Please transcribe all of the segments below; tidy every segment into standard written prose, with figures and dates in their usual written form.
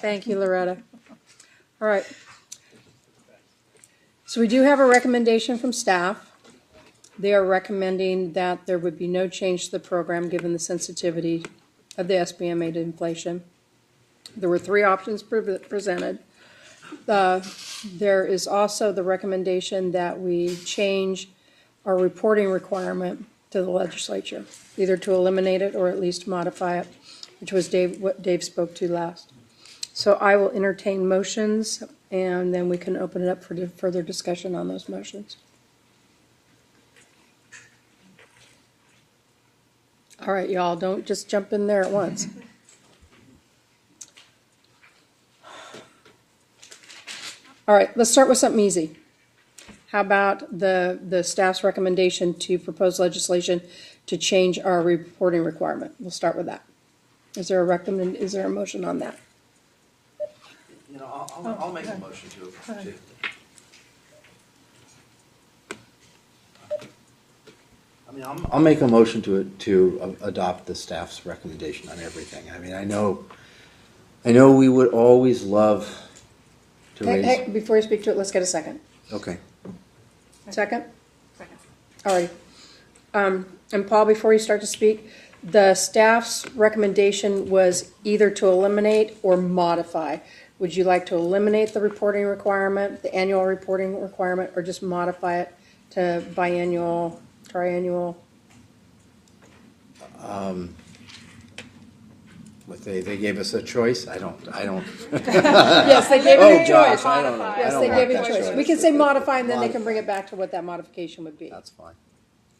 Thank you, Loretta. All right. So we do have a recommendation from staff. They are recommending that there would be no change to the program given the sensitivity of the SBMA to inflation. There were three options presented. There is also the recommendation that we change our reporting requirement to the legislature, either to eliminate it or at least modify it, which was what Dave spoke to last. So I will entertain motions, and then we can open it up for further discussion on those motions. All right, y'all, don't just jump in there at once. All right, let's start with something easy. How about the staff's recommendation to propose legislation to change our reporting requirement? We'll start with that. Is there a motion on that? You know, I'll make a motion to. I mean, I'll make a motion to adopt the staff's recommendation on everything. I mean, I know we would always love to raise. Hey, before you speak to it, let's get a second. Okay. Second? Second. All right. And Paul, before you start to speak, the staff's recommendation was either to eliminate or modify. Would you like to eliminate the reporting requirement, the annual reporting requirement, or just modify it to biannual, triannual? But they gave us a choice. I don't. Yes, they gave you a Josh, choice. I don't know. Yes, they gave you a choice. We can say modify, and then they can bring it back to what that modification would be. That's fine.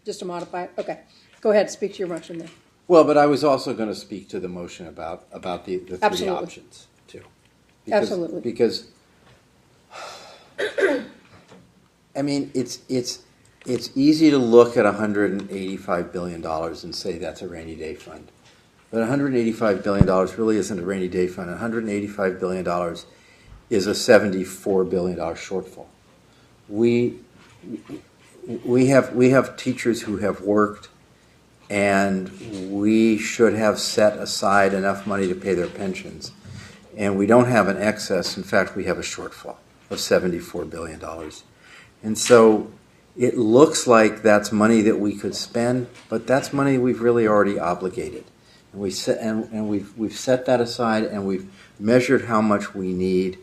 Just to modify it? Okay. Go ahead, speak to your motion then. Well, but I was also going to speak to the motion about the three Absolutely. options too. Absolutely. Because I mean, it's easy to look at $185 billion and say that's a rainy day fund. But $185 billion really isn't a rainy day fund. $185 billion is a $74 billion shortfall. We have teachers who have worked, and we should have set aside enough money to pay their pensions. And we don't have an excess. In fact, we have a shortfall of $74 billion. And so it looks like that's money that we could spend, but that's money we've really already obligated. And we've set that aside, and we've measured how much we need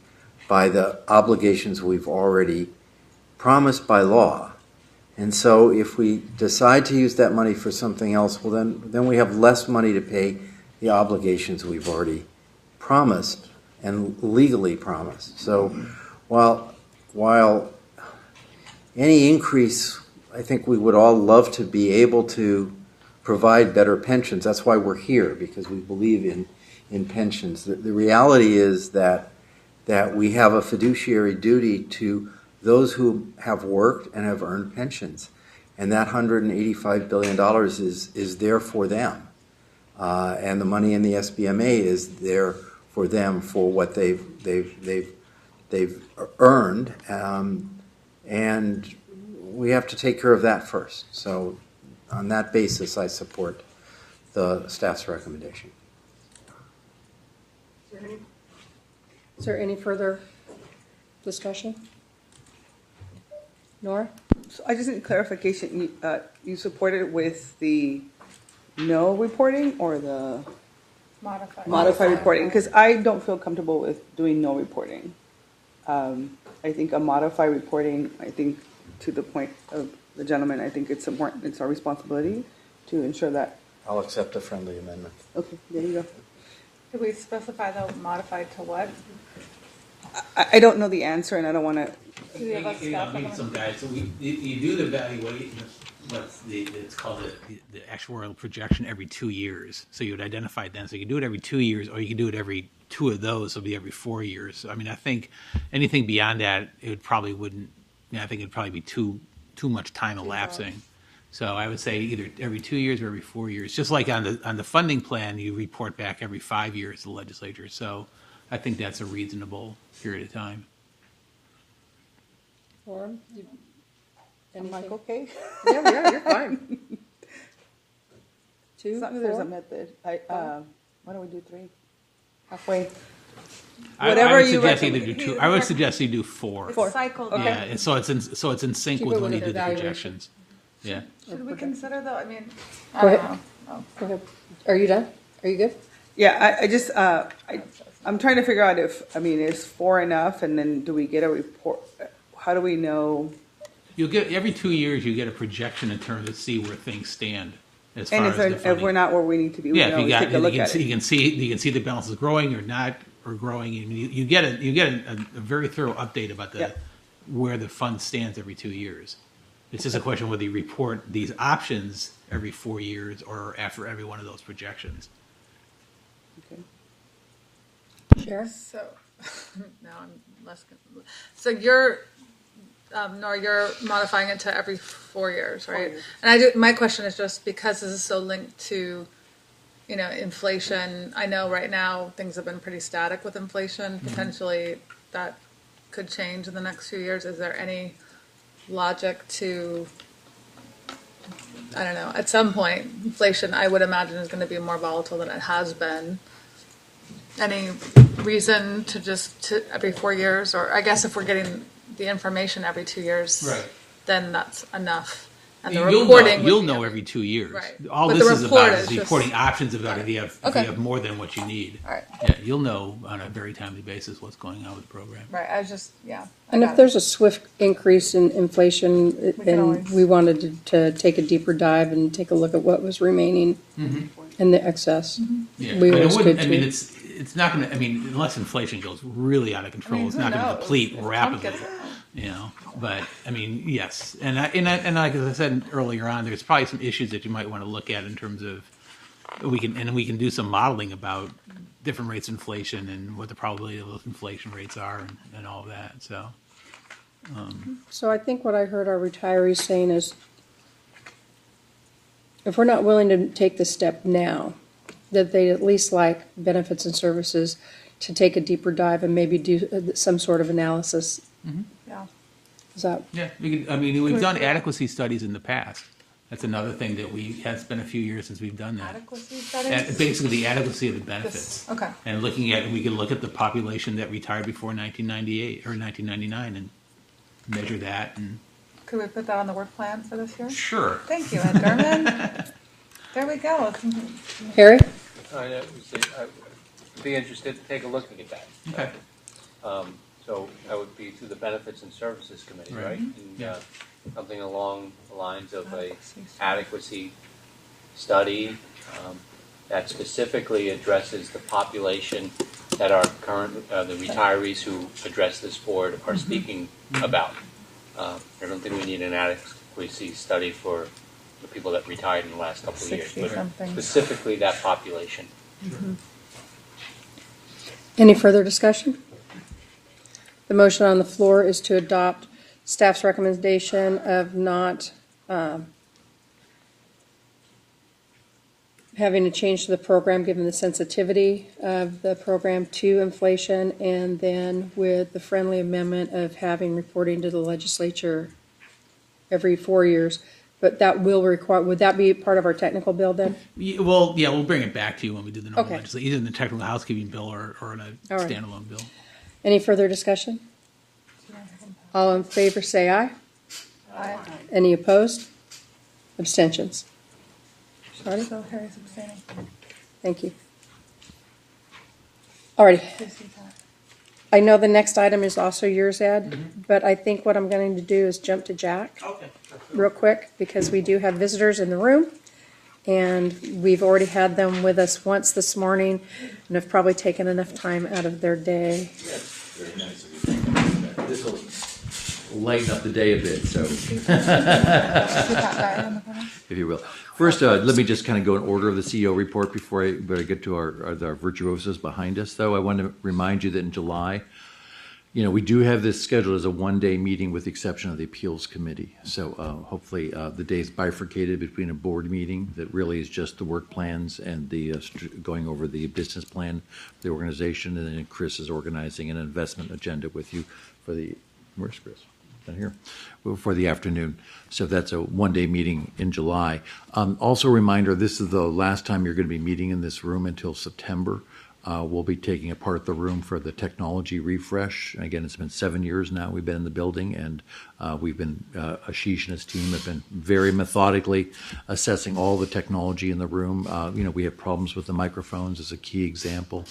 by the obligations we've already promised by law. And so if we decide to use that money for something else, well, then we have less money to pay the obligations we've already promised and legally promised. So while any increase, I think we would all love to be able to provide better pensions. That's why we're here, because we believe in pensions. The reality is that we have a fiduciary duty to those who have worked and have earned pensions. And that $185 billion is there for them. And the money in the SBMA is there for them for what they've earned. And we have to take care of that first. So on that basis, I support the staff's recommendation. Is there any further discussion? Nora? So I just need clarification. You supported with the no reporting or the modified reporting? Because I don't feel comfortable with doing no reporting. I think a modified reporting, I think to the point of the gentleman, I think it's important, it's our responsibility to ensure that. I'll accept a friendly amendment. Okay, there you go. Could we specify though modified to what? I don't know the answer, and I don't want to. Do we have a staff Maybe some guys. So you do the evaluation. It's called the actuarial projection every 2 years. So you would identify it then. So you can do it every 2 years, or you can do it every two of those. So it'll be every 4 years. So, I mean, I think anything beyond that, it probably wouldn't. I think it'd probably be too much time elapsing. So I would say either every 2 years or every 4 years. Just like on the funding plan, you report back every 5 years to the legislature. So I think that's a reasonable period of time. Or Am I okay? Yeah, you're fine. 2, As long as there's 4? a method. Why don't we do 3? Halfway. Whatever I would you suggest recommend. either do two. I would suggest you do 4. It's cycled. Okay. Yeah, and so it's in sync Keep with it when you with do the evaluation. projections. Yeah. Should we consider though, I mean, Go I don't ahead. know. Oh. Go ahead. Are you done? Are you good? Yeah, I just, I'm trying to figure out if, I mean, is 4 enough, and then do we get a report? How do we know? You'll get every 2 years. You get a projection in terms of see where things stand as far And as the if funding. we're not where we need to be, we Yeah, can if you always got, take a look you can at see, it. you can see the balance is growing or not or growing. And you get a very thorough update about Yeah. where the fund stands every 2 years. It's just a question whether you report these options every 4 years or after every one of those projections. Okay. Sharon? So, now I'm less, so you're, Nora, you're modifying it to every 4 years, right? And my question is just because this is so linked to, inflation. I know right now things have been pretty static with inflation. Potentially that could change in the next few years. Is there any logic to, I don't know, at some point, inflation, I would imagine, is going to be more volatile than it has been. Any reason to every 4 years? Or I guess if we're getting the information every 2 years, Right. then that's enough. And the You'll reporting know, would you'll be know every 2 years. Right. All But this the is report about is is just- reporting options about if you have Okay. more than what you need. All right. Yeah, you'll know on a very timely basis what's going on with the program. Right, I was just, yeah. I And got if it. there's a swift increase in inflation can and always- we wanted to take a deeper dive and take a look at what was remaining in the excess, Yeah, we but it always wouldn't. could I mean, too. it's not going to. I mean, unless inflation goes really out of control, it's who not going to knows? deplete If Trump rapidly. gets it. But I mean, yes, and like as I said earlier on, there's probably some issues that you might want to look at in terms of we can do some modeling about different rates of inflation and what the probability of those inflation rates are and all of that. So So I think what I heard our retirees saying is, if we're not willing to take the step now, that they'd at least like benefits and services to take a deeper dive and maybe do some sort of analysis. Yeah. Is that, yeah, I mean, we've done adequacy studies in the past. That's another thing that has been a few years since we've done that. Adequacy And studies? basically, the adequacy of the benefits. Okay. And we can look at the population that retired before 1998 or 1999 and measure that. And Could we put that on the work plan for this year? sure, Thank you, Ed German. There we go. Harry? I'd be interested to take a look at that. okay, So that would be through the Benefits and Services Committee, Right. right? And, Yeah. something along the lines of a adequacy study that specifically addresses the population that our current, the retirees who address this board are speaking about. I don't think we need an adequacy study for the people that retired in the last couple of years, 60 but something. specifically that population. Any further discussion? The motion on the floor is to adopt staff's recommendation of not having a change to the program, given the sensitivity of the program to inflation, and then with the friendly amendment of having reporting to the legislature every 4 years. But that will require, would that be part of our technical bill then? well, yeah, we'll bring it back to you when we do the normal Okay. legislation, either in the technical housekeeping bill or in a All right. standalone bill. Any further discussion? All in favor, say aye. Aye. Any opposed? Abstentions? Sorry? So Harry's abstaining. Thank you. All right, I know the next item is also yours, Ed, but I think what I'm going to do is jump to Jack Okay. real quick, because we do have visitors in the room, and we've already had them with us once this morning, and have probably taken enough time out of their day. Very nice of you. This will lighten up the day a bit, so, if you will. First, let me just kind of go in order of the CEO report before I get to our virtuosos behind us, though. I want to remind you that in July, we do have this scheduled as a one-day meeting with the exception of the appeals committee. So hopefully the day is bifurcated between a board meeting that really is just the work plans and the going over the business plan, the organization, and then Chris is organizing an investment agenda with you for the, where's Chris? Down here, for the afternoon. So that's a one-day meeting in July. Also a reminder, this is the last time you're going to be meeting in this room until September. We'll be taking apart the room for the technology refresh. And again, it's been 7 years now we've been in the building, and we've been, Ashish and his team have been very methodically assessing all the technology in the room. We have problems with the microphones as a key example,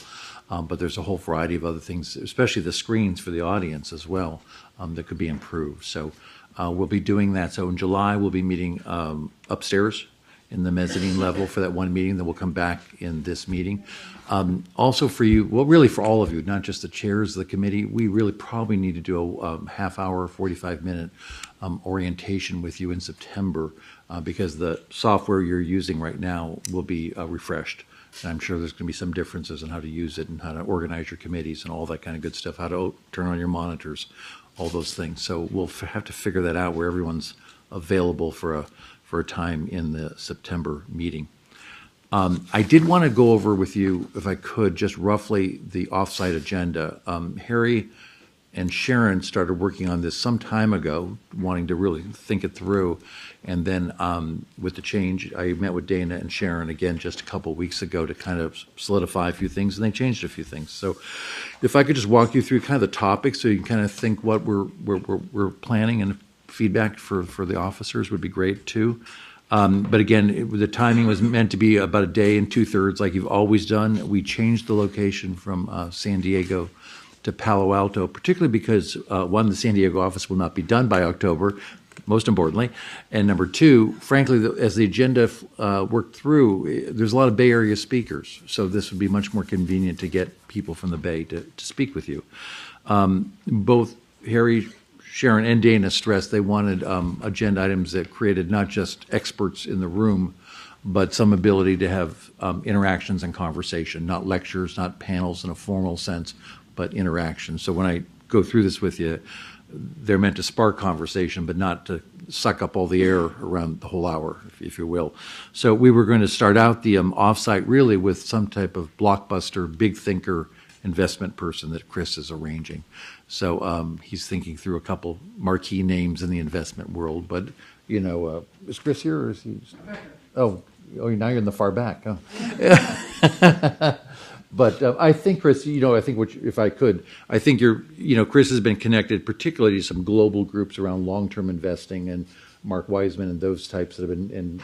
but there's a whole variety of other things, especially the screens for the audience as well, that could be improved. So we'll be doing that. So in July, we'll be meeting upstairs in the mezzanine level for that one meeting. Then we'll come back in this meeting. Also for you, well, really for all of you, not just the chairs of the committee, we really probably need to do a half hour, 45-minute orientation with you in September because the software you're using right now will be refreshed. And I'm sure there's going to be some differences in how to use it and how to organize your committees and all that kind of good stuff, how to turn on your monitors, all those things. So we'll have to figure that out where everyone's available for a time in the September meeting. I did want to go over with you, if I could, just roughly the offsite agenda. Harry and Sharon started working on this some time ago, wanting to really think it through. And then with the change, I met with Dana and Sharon again just a couple weeks ago to kind of solidify a few things, and they changed a few things. So if I could just walk you through kind of the topics so you can kind of think what we're planning, and feedback for the officers would be great too. But again, the timing was meant to be about a day and 2/3 like you've always done. We changed the location from San Diego to Palo Alto, particularly because one, the San Diego office will not be done by October, most importantly. And number two, frankly, as the agenda worked through, there's a lot of Bay Area speakers. So this would be much more convenient to get people from the Bay to speak with you. Both Harry, Sharon, and Dana stressed they wanted agenda items that created not just experts in the room, but some ability to have interactions and conversation, not lectures, not panels in a formal sense, but interaction. So when I go through this with you, they're meant to spark conversation, but not to suck up all the air around the whole hour, if you will. So we were going to start out the offsite really with some type of blockbuster, big thinker investment person that Chris is arranging. So he's thinking through a couple marquee names in the investment world. But, is Chris here or is he? Oh, now you're in the far back, huh? But I think, Chris, I think if I could, I think Chris has been connected particularly to some global groups around long-term investing, and Mark Wiseman and those types that have been in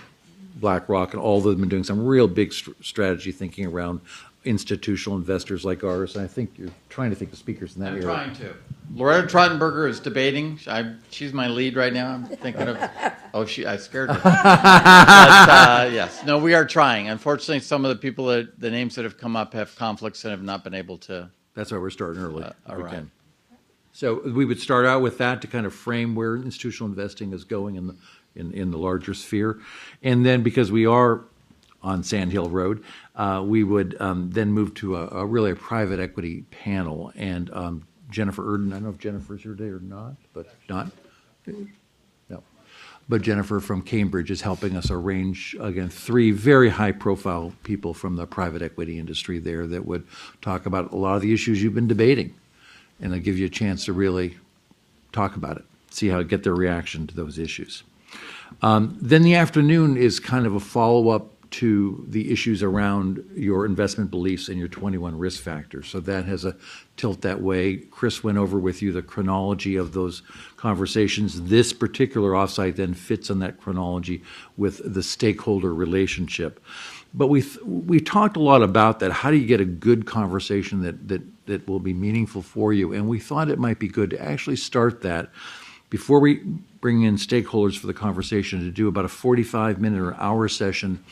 BlackRock, and all of them have been doing some real big strategy thinking around institutional investors like ours. And I think you're trying to think of speakers in that area. I'm trying to. Loretta Trottenberger is debating. She's my lead right now. I'm thinking of. I scared her. But, yes. No, we are trying. Unfortunately, some of the people the names that have come up have conflicts and have not been able to. That's why we're starting early. All right. So we would start out with that to kind of frame where institutional investing is going in the larger sphere, and then because we are on Sand Hill Road, we would then move to a private equity panel. And Jennifer Erden, I don't know if Jennifer's here today or not, but not? No. But Jennifer from Cambridge is helping us arrange, again, 3 very high-profile people from the private equity industry there that would talk about a lot of the issues you've been debating. And they'll give you a chance to really talk about it, see how to get their reaction to those issues. Then the afternoon is kind of a follow-up to the issues around your investment beliefs and your 21 risk factors. So that has a tilt that way. Chris went over with you the chronology of those conversations. This particular offsite then fits on that chronology with the stakeholder relationship. But we talked a lot about that. How do you get a good conversation that will be meaningful for you? And we thought it might be good to actually start that before we bring in stakeholders for the conversation, to do about a 45-minute or hour session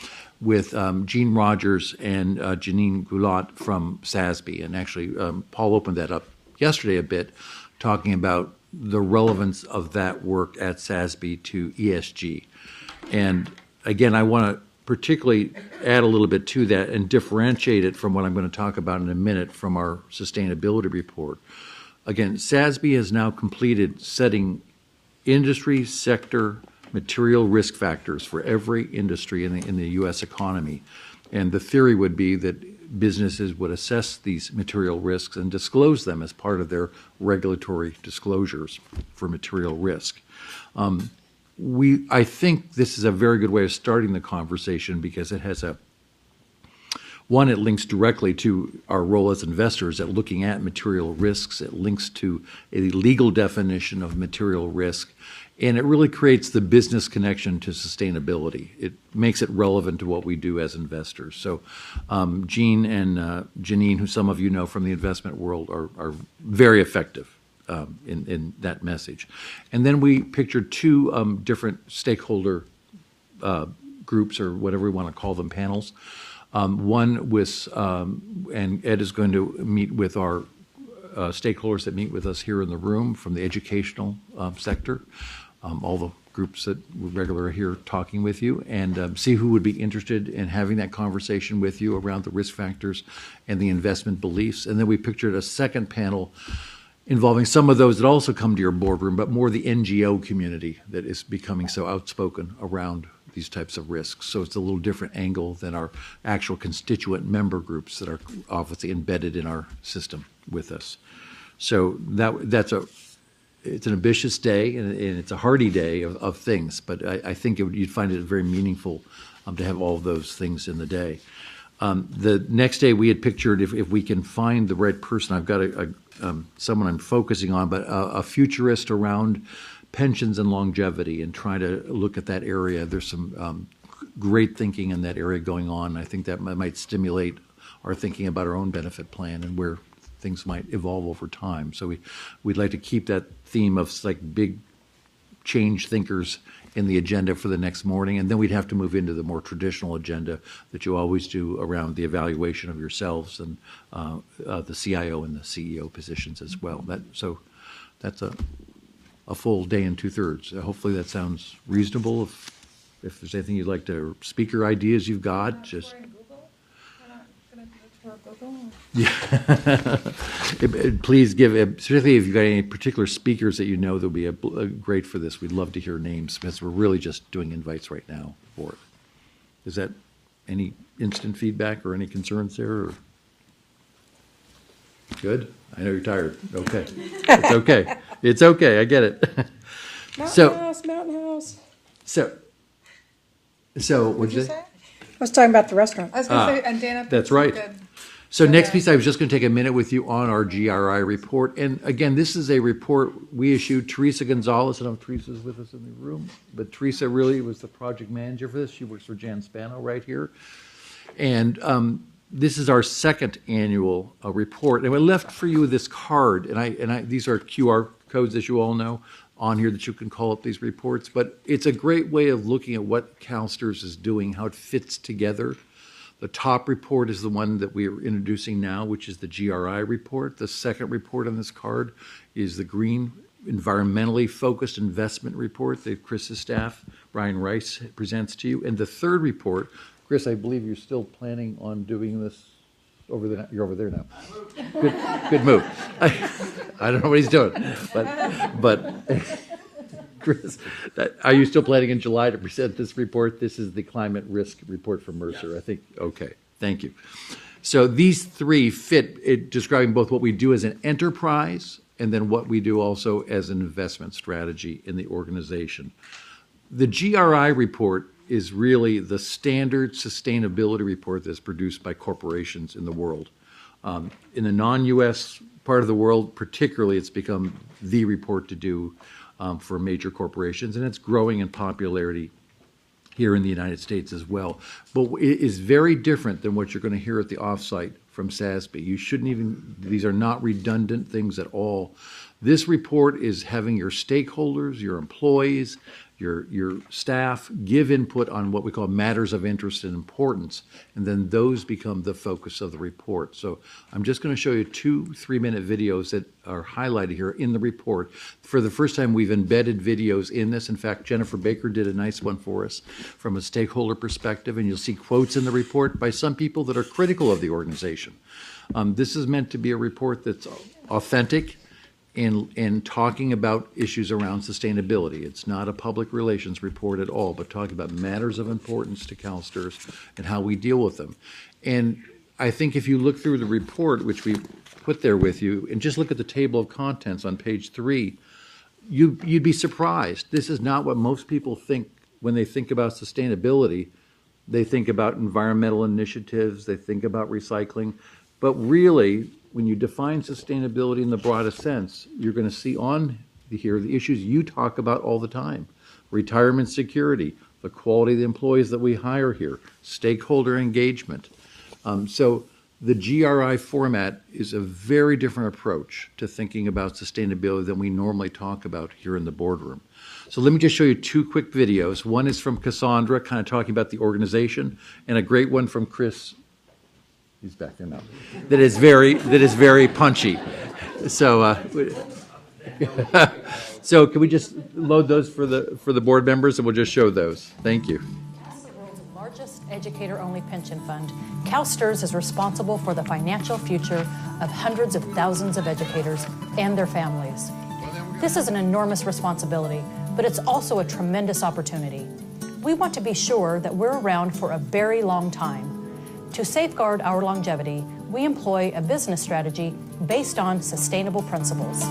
with Gene Rogers and Janine Goulat from SASB. And actually, Paul opened that up yesterday a bit, talking about the relevance of that work at SASB to ESG. And again, I want to particularly add a little bit to that and differentiate it from what I'm going to talk about in a minute from our sustainability report. Again, SASB has now completed setting industry sector material risk factors for every industry in the U.S. economy. And the theory would be that businesses would assess these material risks and disclose them as part of their regulatory disclosures for material risk. I think this is a very good way of starting the conversation because it has One, it links directly to our role as investors at looking at material risks. It links to a legal definition of material risk. And it really creates the business connection to sustainability. It makes it relevant to what we do as investors. So Jean and Janine, who some of you know from the investment world, are very effective in that message. And then we pictured two different stakeholder groups, or whatever we want to call them, panels. One was, and Ed is going to meet with our stakeholders that meet with us here in the room from the educational sector, all the groups that regularly are here talking with you, and see who would be interested in having that conversation with you around the risk factors and the investment beliefs. And then we pictured a second panel involving some of those that also come to your boardroom, but more the NGO community that is becoming so outspoken around these types of risks. So it's a little different angle than our actual constituent member groups that are obviously embedded in our system with us. So it's an ambitious day, and it's a hearty day of things, but I think you'd find it very meaningful to have all of those things in the day. The next day we had pictured, if we can find the right person, I've got someone I'm focusing on, but a futurist around pensions and longevity, and trying to look at that area. There's some great thinking in that area going on. I think that might stimulate our thinking about our own benefit plan and where things might evolve over time. So we'd like to keep that theme of like big change thinkers in the agenda for the next morning, and then we'd have to move into the more traditional agenda that you always do around the evaluation of yourselves and the CIO and the CEO positions as well. So that's a full day and 2/3. Hopefully that sounds reasonable. If there's anything you'd like to, speaker ideas you've got, just. Yeah. Please give, particularly if you've got any particular speakers that you know that'll be great for this. We'd love to hear names, because we're really just doing invites right now for it. Is that any instant feedback or any concerns there? Or? Good? I know you're tired. Okay. It's okay. It's okay. I get it. Mountain House. So what'd you say? I was talking about the restaurant. I was going to say, and Dana. That's right. So next piece, I was just going to take a minute with you on our GRI report. And again, this is a report we issued. Teresa Gonzalez, I don't know if Teresa's with us in the room, but Teresa really was the project manager for this. She works for Jan Spano right here. And this is our second annual report. And we left for you this card, and these are QR codes, as you all know, on here that you can call up these reports. But it's a great way of looking at what CalSTRS is doing, how it fits together. The top report is the one that we are introducing now, which is the GRI report. The second report on this card is the green, environmentally focused investment report that Chris's staff, Brian Rice, presents to you. And the third report, Chris, I believe you're still planning on doing this over there. You're over there now. Good move. I don't know what he's doing, but Chris, are you still planning in July to present this report? This is the climate risk report from Mercer. Yes. I think, okay, thank you. So these three fit describing both what we do as an enterprise and then what we do also as an investment strategy in the organization. The GRI report is really the standard sustainability report that's produced by corporations in the world. In the non-U.S. part of the world, particularly, it's become the report to do for major corporations, and it's growing in popularity here in the United States as well. But it is very different than what you're going to hear at the offsite from SASB. You shouldn't even, these are not redundant things at all. This report is having your stakeholders, your employees, your staff give input on what we call matters of interest and importance, and then those become the focus of the report. So I'm just going to show you 2 3-minute videos that are highlighted here in the report. For the first time, we've embedded videos in this. In fact, Jennifer Baker did a nice one for us from a stakeholder perspective, and you'll see quotes in the report by some people that are critical of the organization. This is meant to be a report that's authentic in talking about issues around sustainability. It's not a public relations report at all, but talking about matters of importance to CalSTRS and how we deal with them. And I think if you look through the report, which we put there with you, and just look at the table of contents on page 3, you'd be surprised. This is not what most people think when they think about sustainability. They think about environmental initiatives, they think about recycling. But really, when you define sustainability in the broadest sense, you're going to see on here the issues you talk about all the time. Retirement security, the quality of the employees that we hire here, stakeholder engagement. So the GRI format is a very different approach to thinking about sustainability than we normally talk about here in the boardroom. So let me just show you two quick videos. One is from Cassandra, kind of talking about the organization, and a great one from Chris. He's back there now. That is very punchy. So, so can we just load those for the board members, and we'll just show those. Thank you. As the world's largest educator-only pension fund, CalSTRS is responsible for the financial future of hundreds of thousands of educators and their families. This is an enormous responsibility, but it's also a tremendous opportunity. We want to be sure that we're around for a very long time. To safeguard our longevity, we employ a business strategy based on sustainable principles.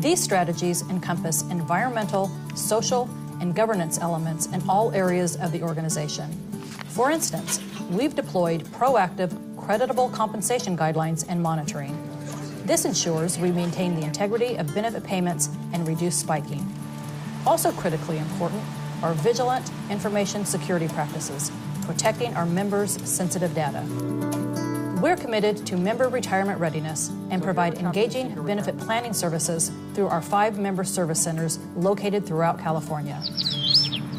These strategies encompass environmental, social, and governance elements in all areas of the organization. For instance, we've deployed proactive, creditable compensation guidelines and monitoring. This ensures we maintain the integrity of benefit payments and reduce spiking. Also critically important are vigilant information security practices, protecting our members' sensitive data. We're committed to member retirement readiness and provide engaging benefit planning services through our 5 member service centers located throughout California.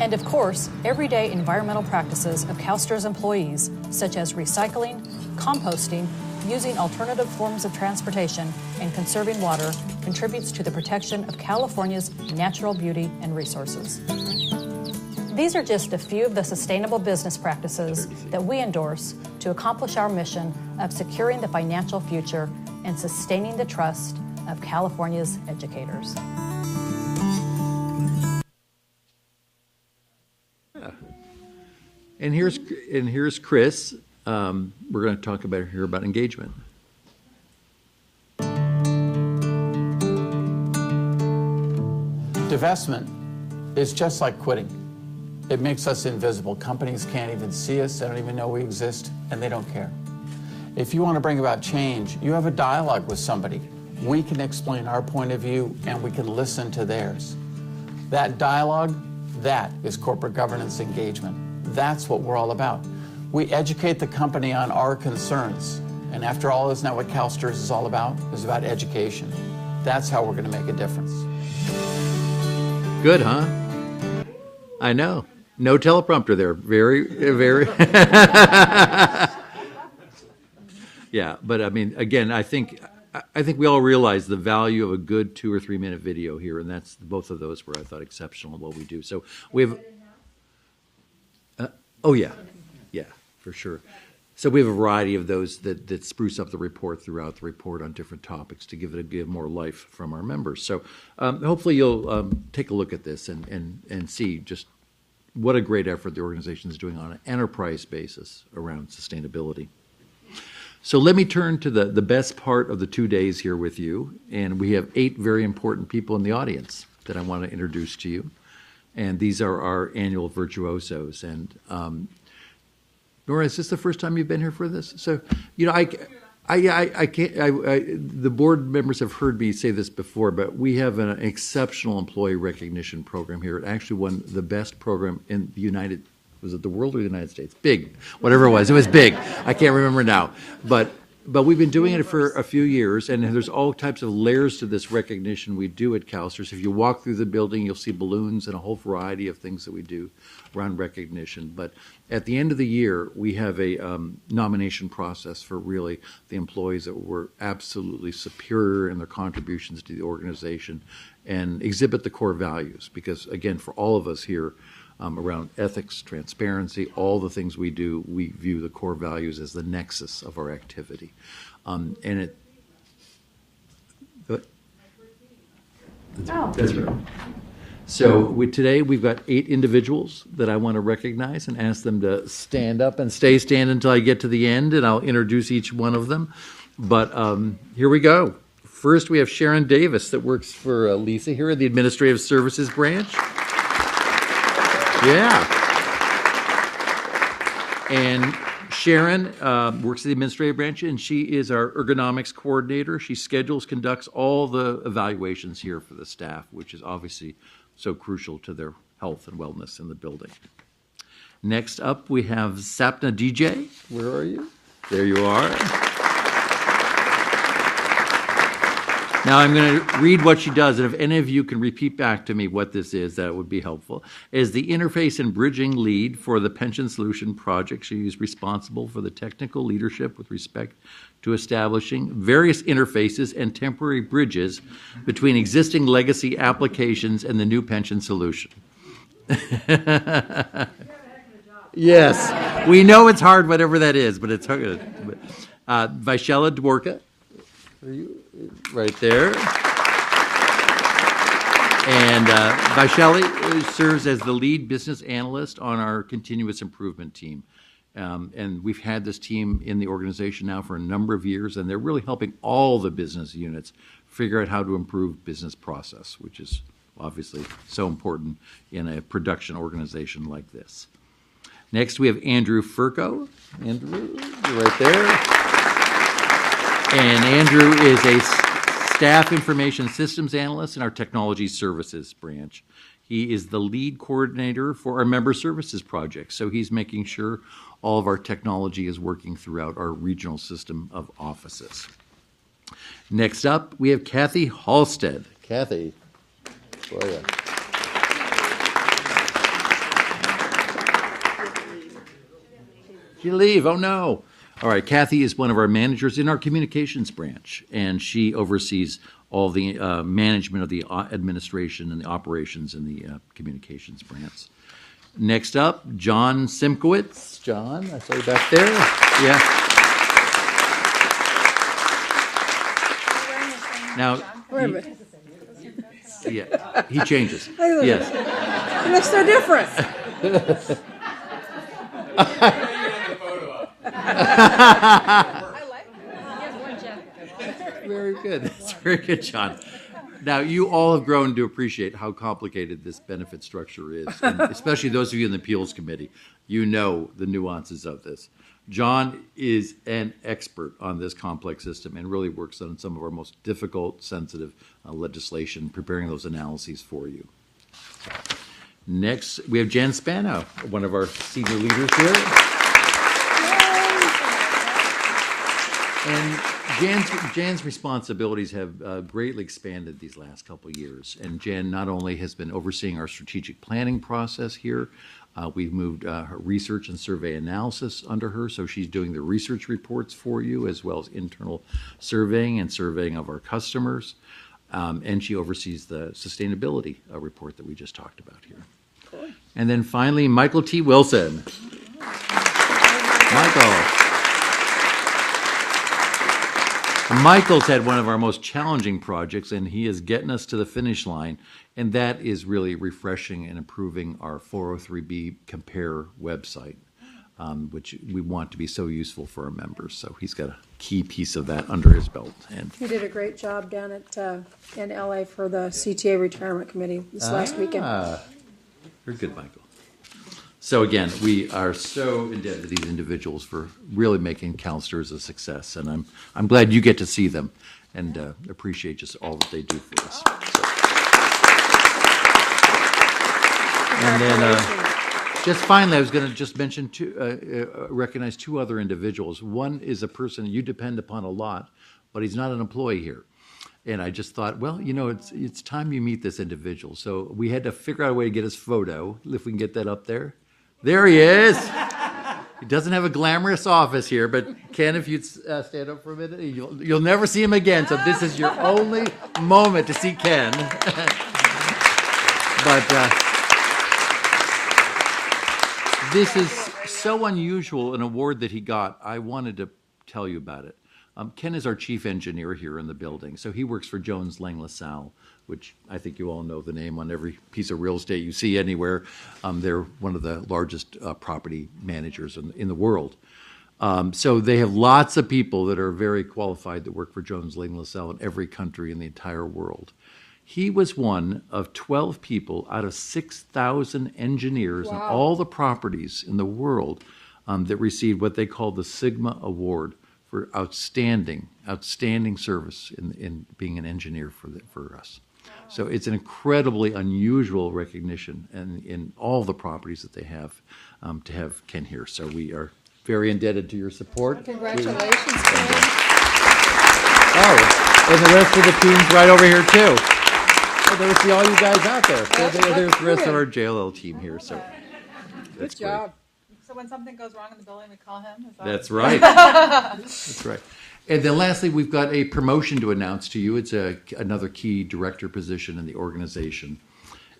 And of course, everyday environmental practices of CalSTRS employees, such as recycling, composting, using alternative forms of transportation, and conserving water, contributes to the protection of California's natural beauty and resources. These are just a few of the sustainable business practices that we endorse to accomplish our mission of securing the financial future and sustaining the trust of California's educators. And here's Chris. We're going to talk about here about engagement. Divestment is just like quitting. It makes us invisible. Companies can't even see us, they don't even know we exist, and they don't care. If you want to bring about change, you have a dialogue with somebody. We can explain our point of view, and we can listen to theirs. That dialogue, that is corporate governance engagement. That's what we're all about. We educate the company on our concerns. And after all, isn't that what CalSTRS is all about? It's about education. That's how we're going to make a difference. Good, huh? I know. No teleprompter there. Very. Yeah, but I mean, again, I think we all realize the value of a good 2 or 3 minute video here, and that's both of those were, I thought, exceptional in what we do. So we have. Oh yeah, for sure. So we have a variety of those that spruce up the report throughout the report on different topics to give more life from our members. So hopefully you'll take a look at this and see just what a great effort the organization is doing on an enterprise basis around sustainability. So let me turn to the best part of the 2 days here with you. And we have 8 very important people in the audience that I want to introduce to you. And these are our annual virtuosos. And Nora, is this the first time you've been here for this? So, you know, I can't. The board members have heard me say this before, but we have an exceptional employee recognition program here. It actually won the best program in the was it the world or the United States? Big, whatever it was big. I can't remember now, but we've been doing it for a few years, and there's all types of layers to this recognition we do at CalSTRS. If you walk through the building, you'll see balloons and a whole variety of things that we do around recognition. But at the end of the year, we have a nomination process for really the employees that were absolutely superior in their contributions to the organization and exhibit the core values. Because, again, for all of us here, around ethics, transparency, all the things we do, we view the core values as the nexus of our activity. And it... That's right. So today we've got 8 individuals that I want to recognize and ask them to stand up and stand until I get to the end, and I'll introduce each one of them. But here we go. First, we have Sharon Davis that works for Lisa here at the Administrative Services Branch. Yeah. And Sharon works at the administrative branch, and she is our ergonomics coordinator. She schedules, conducts all the evaluations here for the staff, which is obviously so crucial to their health and wellness in the building. Next up, we have Sapna DJ. Where are you? There you are. Now I'm going to read what she does, and if any of you can repeat back to me what this is, that would be helpful. As the interface and bridging lead for the Pension Solution Project, she is responsible for the technical leadership with respect to establishing various interfaces and temporary bridges between existing legacy applications and the new pension solution. Yes, we know it's hard, whatever that is, but it's hard. Vaishela Dworka. Are you right there? And Vaishali serves as the lead business analyst on our continuous improvement team. And we've had this team in the organization now for a number of years, and they're really helping all the business units figure out how to improve business process, which is obviously so important in a production organization like this. Next, we have Andrew Furco. Andrew, you're right there. And Andrew is a staff information systems analyst in our technology services branch. He is the lead coordinator for our member services project. So he's making sure all of our technology is working throughout our regional system of offices. Next up, we have Kathy Halstead. Kathy, where are you? Did you leave? Oh no. All right, Kathy is one of our managers in our communications branch, and she oversees all the management of the administration and the operations in the communications branch. Next up, John Simkowitz. John, I saw you back there. Yeah. Now, yeah, he changes. Yes. It looks so different. Very good. That's very good, John. Now, you all have grown to appreciate how complicated this benefit structure is, and especially those of you in the appeals committee. You know the nuances of this. John is an expert on this complex system and really works on some of our most difficult, sensitive legislation, preparing those analyses for you. Next, we have Jan Spano, one of our senior leaders here. And Jan's responsibilities have greatly expanded these last couple of years. And Jan not only has been overseeing our strategic planning process here, we've moved her research and survey analysis under her, so she's doing the research reports for you, as well as internal surveying and surveying of our customers. And she oversees the sustainability report that we just talked about here. Cool. And then finally, Michael T. Wilson. Michael's had one of our most challenging projects, and he is getting us to the finish line, and that is really refreshing and improving our 403B Compare website, which we want to be so useful for our members. So he's got a key piece of that under his belt. And He did a great job down at in LA for the CTA Retirement Committee this last weekend. Very good, Michael. So again, we are so indebted to these individuals for really making CalSTRS a success, and I'm glad you get to see them and appreciate just all that they do for us. So. And then just finally, I was going to just mention recognize two other individuals. One is a person you depend upon a lot, but he's not an employee here. And I just thought, well, you know, it's time you meet this individual. So we had to figure out a way to get his photo, if we can get that up there. There he is. He doesn't have a glamorous office here, but Ken, if you'd stand up for a minute, you'll never see him again. So this is your only moment to see Ken. But this is so unusual, an award that he got. I wanted to tell you about it. Ken is our chief engineer here in the building. So he works for Jones Lang LaSalle, which I think you all know the name on every piece of real estate you see anywhere. They're one of the largest property managers in the world. So they have lots of people that are very qualified that work for Jones Lang LaSalle in every country in the entire world. He was one of 12 people out of 6,000 engineers in all the properties in the world that received what they call the Sigma Award for outstanding service in being an engineer for us. So it's an incredibly unusual recognition in all the properties that they have to have Ken here. So we are very indebted to your support. Congratulations, Ken. Oh, and the rest of the team's right over here too. Oh, there see all you guys out there. So there's the rest of our JLL team here. So that's Good job. So when something goes wrong in the building, we call him? Is that That's right. That's right. And then lastly, we've got a promotion to announce to you. It's another key director position in the organization.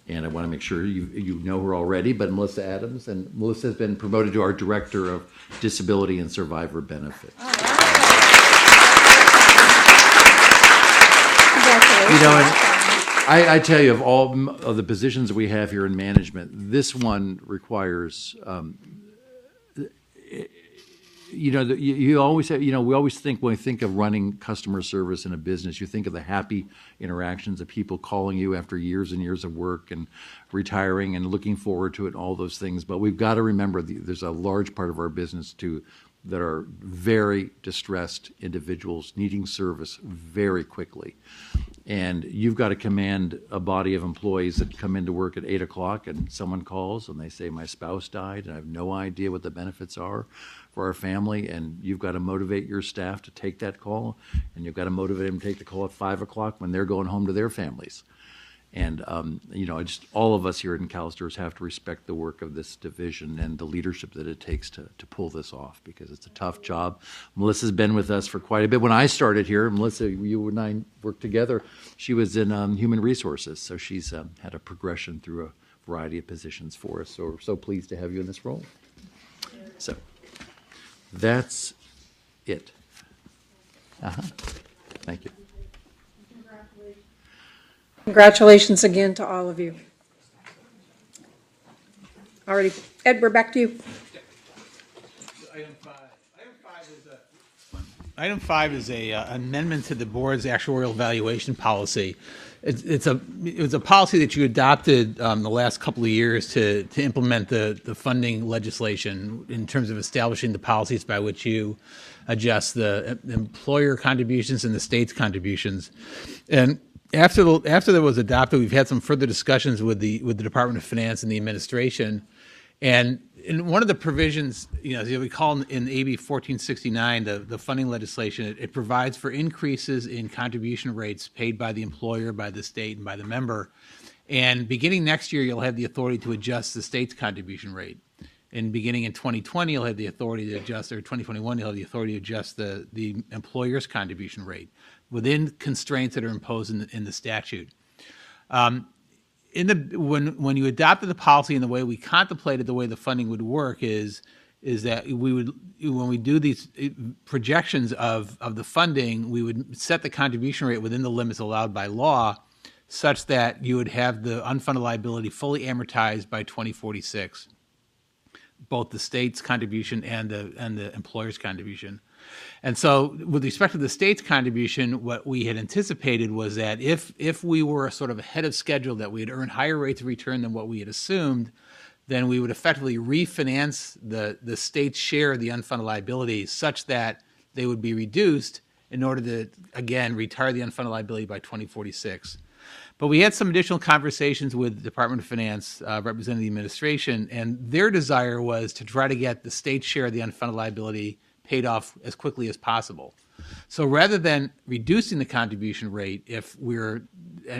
And I want to make sure you know her already, but Melissa Adams. And Melissa has been promoted to our Director of Disability and Survivor Benefits. Congratulations. You know, and I tell you, of all of the positions that we have here in management, this one requires you always have, we always think, when we think of running customer service in a business, you think of the happy interactions of people calling you after years and years of work and retiring and looking forward to it and all those things. But we've got to remember there's a large part of our business too that are very distressed individuals needing service very quickly. And you've got to command a body of employees that come into work at 8 o'clock and someone calls and they say, my spouse died and I have no idea what the benefits are for our family. And you've got to motivate your staff to take that call, and you've got to motivate them to take the call at 5 o'clock when they're going home to their families. And, just all of us here in CalSTRS have to respect the work of this division and the leadership that it takes to pull this off, because it's a tough job. Melissa's been with us for quite a bit. When I started here, Melissa, you and I worked together. She was in human resources, so she's had a progression through a variety of positions for us. So we're so pleased to have you in this role. So that's it. Thank you. Congratulations again to all of you. Alrighty, Ed, we're back to you. Item 5 is a amendment to the board's actuarial valuation policy. It was a policy that you adopted the last couple of years to implement the funding legislation in terms of establishing the policies by which you adjust the employer contributions and the state's contributions. And after that was adopted, we've had some further discussions with the Department of Finance and the administration. And in one of the provisions, as you recall in AB 1469, the funding legislation, it provides for increases in contribution rates paid by the employer, by the state, and by the member. And beginning next year, you'll have the authority to adjust the state's contribution rate. And beginning in 2020, you'll have the authority to adjust, or 2021, you'll have the authority to adjust the employer's contribution rate within constraints that are imposed in the statute. When you adopted the policy and the way we contemplated the way the funding would work is that when we do these projections of the funding, we would set the contribution rate within the limits allowed by law, such that you would have the unfunded liability fully amortized by 2046, both the state's contribution and the employer's contribution. And so with respect to the state's contribution, what we had anticipated was that if we were sort of ahead of schedule, that we had earned higher rates of return than what we had assumed, then we would effectively refinance the state's share of the unfunded liabilities such that they would be reduced in order to, again, retire the unfunded liability by 2046. But we had some additional conversations with the Department of Finance, representing the administration, and their desire was to try to get the state's share of the unfunded liability paid off as quickly as possible. So rather than reducing the contribution rate if we're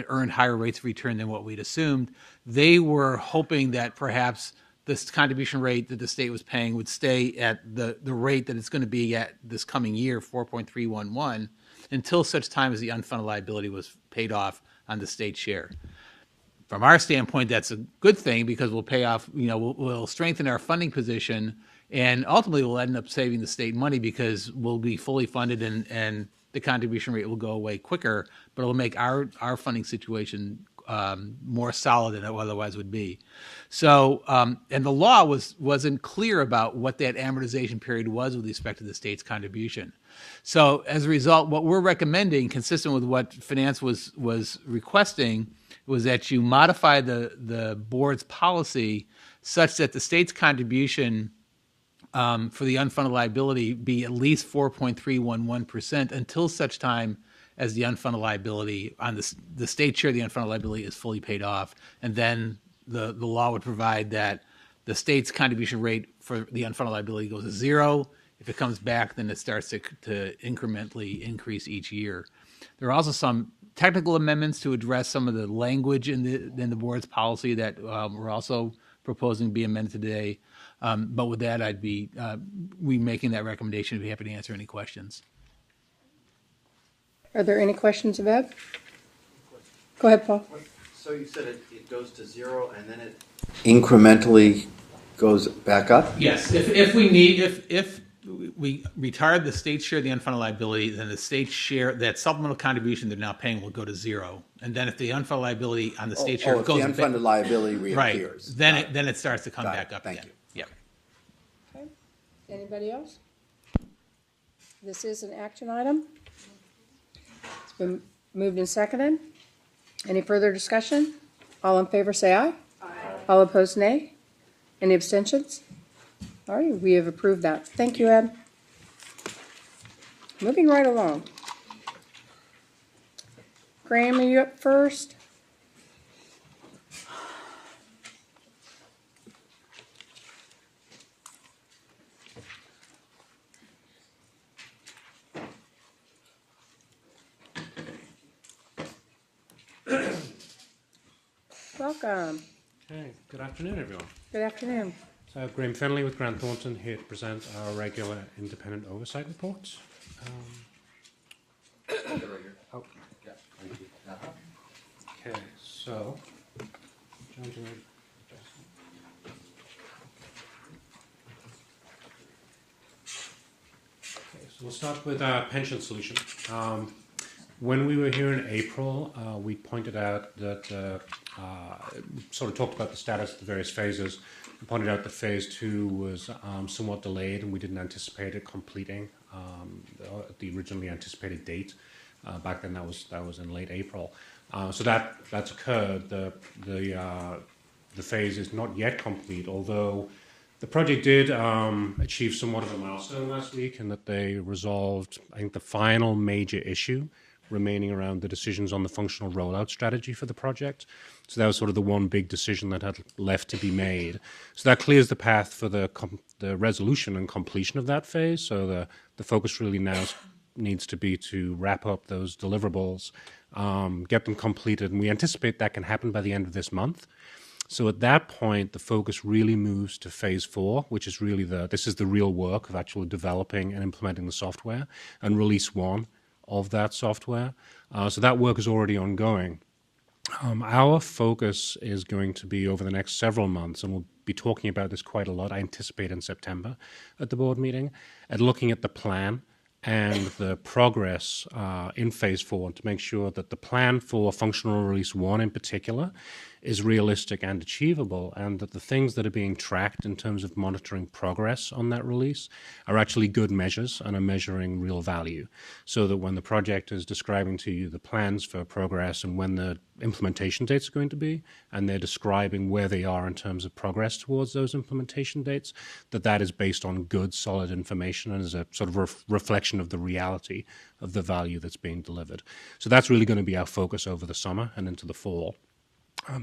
earned higher rates of return than what we'd assumed, they were hoping that perhaps this contribution rate that the state was paying would stay at the rate that it's going to be at this coming year, 4.311, until such time as the unfunded liability was paid off on the state share. From our standpoint, that's a good thing because we'll pay off, we'll strengthen our funding position, and ultimately we'll end up saving the state money because we'll be fully funded and the contribution rate will go away quicker, but it'll make our funding situation more solid than it otherwise would be. So, and the law wasn't clear about what that amortization period was with respect to the state's contribution. So as a result, what we're recommending, consistent with what Finance was requesting, was that you modify the board's policy such that the state's contribution for the unfunded liability be at least 4.311% until such time as the unfunded liability on the state share of the unfunded liability is fully paid off. And then the law would provide that the state's contribution rate for the unfunded liability goes to 0. If it comes back, then it starts to incrementally increase each year. There are also some technical amendments to address some of the language in the board's policy that we're also proposing to be amended today. But with that, I'd be making that recommendation. I'd be happy to answer any questions. Are there any questions of Ed? Go ahead, Paul. So you said it goes to 0 and then it incrementally goes back up? Yes, if we retire the state share of the unfunded liability, then the state share, that supplemental contribution they're now paying will go to 0. And then if the unfunded liability on the state share if goes the unfunded liability right, reappears. then it starts to come back up Thank again. you. Yep. Okay. Anybody else? This is an action item. It's been moved and seconded. Any further discussion? All in favor say aye. Aye. All opposed nay. Any abstentions? All right, we have approved that. Thank you, Ed. Moving right along. Graham, are you up first? Welcome. Okay, good afternoon, everyone. Good afternoon. So, Graham Fennelly with Grant Thornton here to present our regular independent oversight report. Okay, so, we'll start with our pension solution. When we were here in April, we pointed out that, sort of talked about the status of the various phases. We pointed out that phase 2 was somewhat delayed and we didn't anticipate it completing at the originally anticipated date. Back then that was in late April. So that's occurred. The phase is not yet complete, although the project did achieve somewhat of a milestone last week in that they resolved, I think, the final major issue remaining around the decisions on the functional rollout strategy for the project. So that was sort of the one big decision that had left to be made. So that clears the path for the resolution and completion of that phase. So the focus really now needs to be to wrap up those deliverables, get them completed, and we anticipate that can happen by the end of this month. So at that point, the focus really moves to phase 4, which is really this is the real work of actually developing and implementing the software, and release 1 of that software. So that work is already ongoing. Our focus is going to be over the next several months, and we'll be talking about this quite a lot, I anticipate in September at the board meeting, at looking at the plan and the progress in phase 4 to make sure that the plan for functional release 1 in particular is realistic and achievable, and that the things that are being tracked in terms of monitoring progress on that release are actually good measures and are measuring real value, so that when the project is describing to you the plans for progress and when the implementation dates are going to be, and they're describing where they are in terms of progress towards those implementation dates, that is based on good, solid information and is a sort of reflection of the reality of the value that's being delivered. So that's really going to be our focus over the summer and into the fall.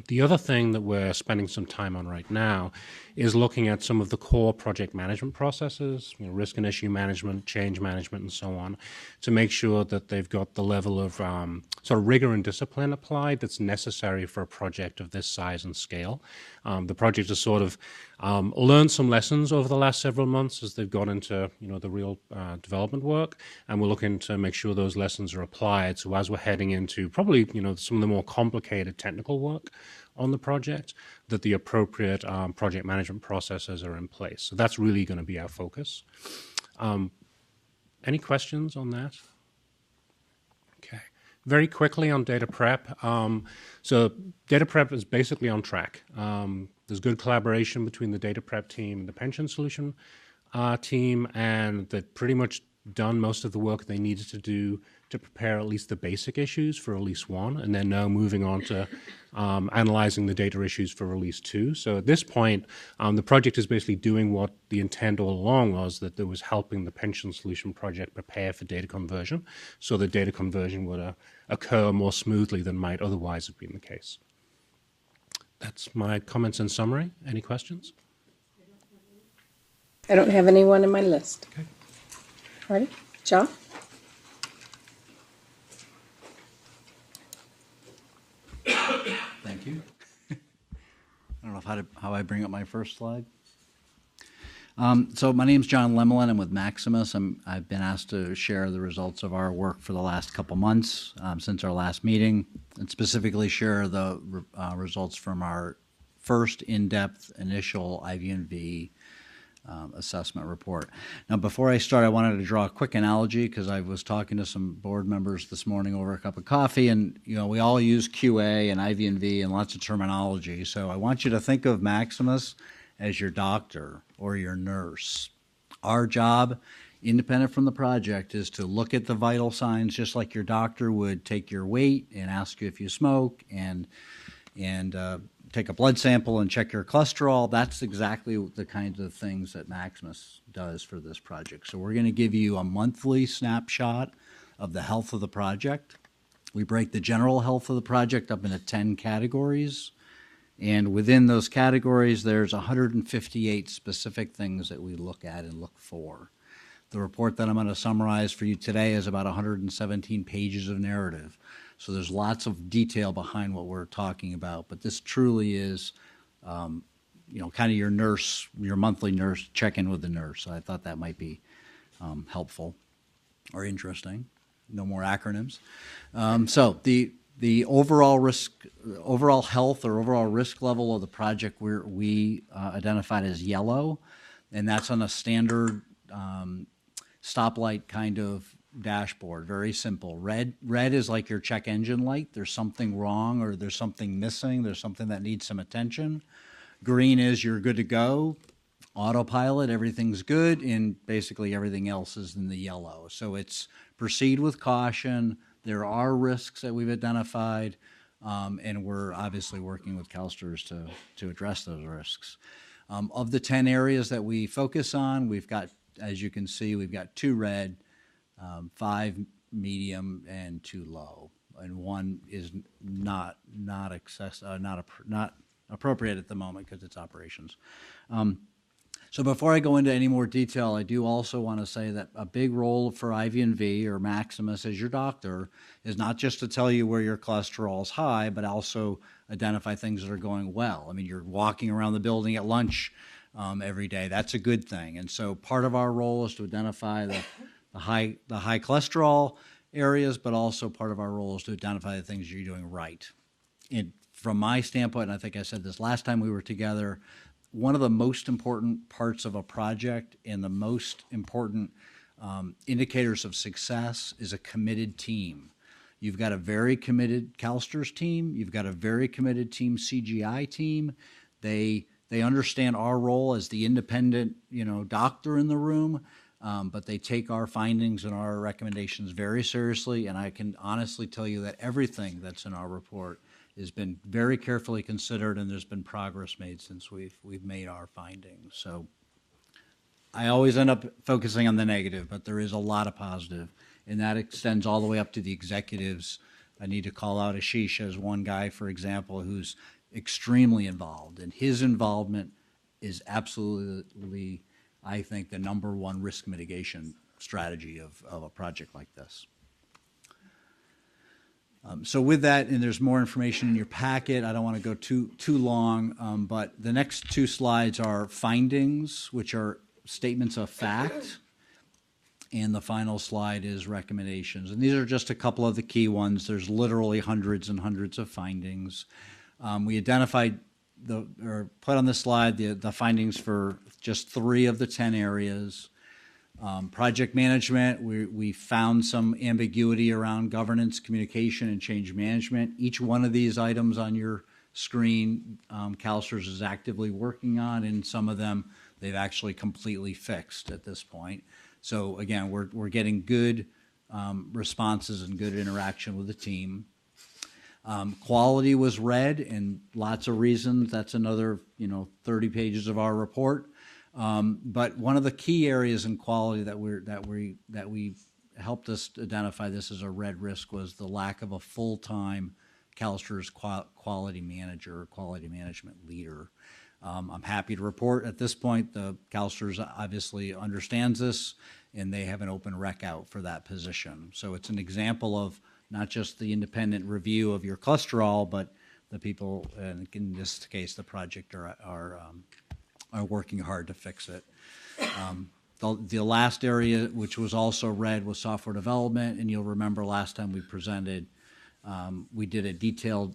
The other thing that we're spending some time on right now is looking at some of the core project management processes, risk and issue management, change management, and so on, to make sure that they've got the level of sort of rigor and discipline applied that's necessary for a project of this size and scale. The project has sort of learned some lessons over the last several months as they've got into the real development work, and we're looking to make sure those lessons are applied. So as we're heading into probably some of the more complicated technical work on the project, that the appropriate project management processes are in place. So that's really going to be our focus. Any questions on that? Okay. Very quickly on data prep. So data prep is basically on track. There's good collaboration between the data prep team and the pension solution team, and that pretty much done most of the work they needed to do to prepare at least the basic issues for Release 1, and then now moving on to analyzing the data issues for Release 2. So at this point, the project is basically doing what the intent all along was, that it was helping the pension solution project prepare for data conversion, so that data conversion would occur more smoothly than might otherwise have been the case. That's my comments in summary. Any questions? I don't have anyone in my list. Okay. All right, John? Thank you. I don't know how I bring up my first slide. So my name's John Lemelin. I'm with Maximus. I've been asked to share the results of our work for the last couple months since our last meeting, and specifically share the results from our first in-depth initial IVNV assessment report. Now, before I start, I wanted to draw a quick analogy because I was talking to some board members this morning over a cup of coffee, and we all use QA and IVNV and lots of terminology. So I want you to think of Maximus as your doctor or your nurse. Our job, independent from the project, is to look at the vital signs just like your doctor would take your weight and ask you if you smoke and take a blood sample and check your cholesterol. That's exactly the kinds of things that Maximus does for this project. So we're going to give you a monthly snapshot of the health of the project. We break the general health of the project up into 10 categories. And within those categories, there's 158 specific things that we look at and look for. The report that I'm going to summarize for you today is about 117 pages of narrative. So there's lots of detail behind what we're talking about, but this truly is, kind of your nurse, your monthly nurse check-in with the nurse. So I thought that might be helpful or interesting. No more acronyms. So the overall health or overall risk level of the project we identified as yellow, and that's on a standard stoplight kind of dashboard. Very simple. Red is like your check engine light. There's something wrong or there's something missing. There's something that needs some attention. Green is you're good to go. Autopilot, everything's good, and basically everything else is in the yellow. So it's proceed with caution. There are risks that we've identified, and we're obviously working with CalSTRS to address those risks. Of the 10 areas that we focus on, we've got, as you can see, we've got 2 red, 5 medium, and 2 low, and 1 is not appropriate at the moment because it's operations. So before I go into any more detail, I do also want to say that a big role for IVNV or Maximus as your doctor is not just to tell you where your cholesterol is high, but also identify things that are going well. I mean, you're walking around the building at lunch every day. That's a good thing. And so part of our role is to identify the high cholesterol areas, but also part of our role is to identify the things you're doing right. And from my standpoint, and I think I said this last time we were together, one of the most important parts of a project and the most important indicators of success is a committed team. You've got a very committed CalSTRS team. You've got a very committed Team CGI team. They understand our role as the independent, doctor in the room, but they take our findings and our recommendations very seriously. And I can honestly tell you that everything that's in our report has been very carefully considered, and there's been progress made since we've made our findings. So I always end up focusing on the negative, but there is a lot of positive, and that extends all the way up to the executives. I need to call out Ashish as one guy, for example, who's extremely involved, and his involvement is absolutely, I think, the #1 risk mitigation strategy of a project like this. So with that, and there's more information in your packet, I don't want to go too long, but the next 2 slides are findings, which are statements of fact, and the final slide is recommendations. And these are just a couple of the key ones. There's literally hundreds and hundreds of findings. We identified put on this slide the findings for just 3 of the 10 areas. Project management, we found some ambiguity around governance, communication, and change management. Each one of these items on your screen, CalSTRS is actively working on, and some of them they've actually completely fixed at this point. So again, we're getting good responses and good interaction with the team. Quality was red, and lots of reasons. That's another 30 pages of our report. But one of the key areas in quality that we helped us identify this as a red risk was the lack of a full-time CalSTRS quality manager or quality management leader. I'm happy to report at this point the CalSTRS obviously understands this, and they have an open rec out for that position. So it's an example of not just the independent review of your cholesterol, but the people, and in this case, the project are working hard to fix it. The last area, which was also red, was software development, and you'll remember last time we presented, we did a detailed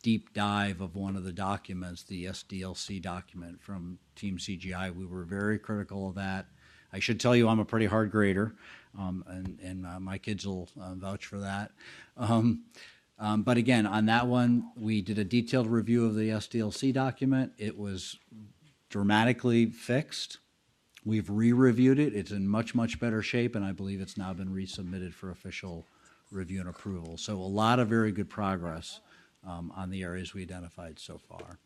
deep dive of one of the documents, the SDLC document from Team CGI. We were very critical of that. I should tell you I'm a pretty hard grader, and my kids will vouch for that. But again, on that one, we did a detailed review of the SDLC document. It was dramatically fixed. We've re-reviewed it. It's in much, much better shape, and I believe it's now been resubmitted for official review and approval. So a lot of very good progress on the areas we identified so far.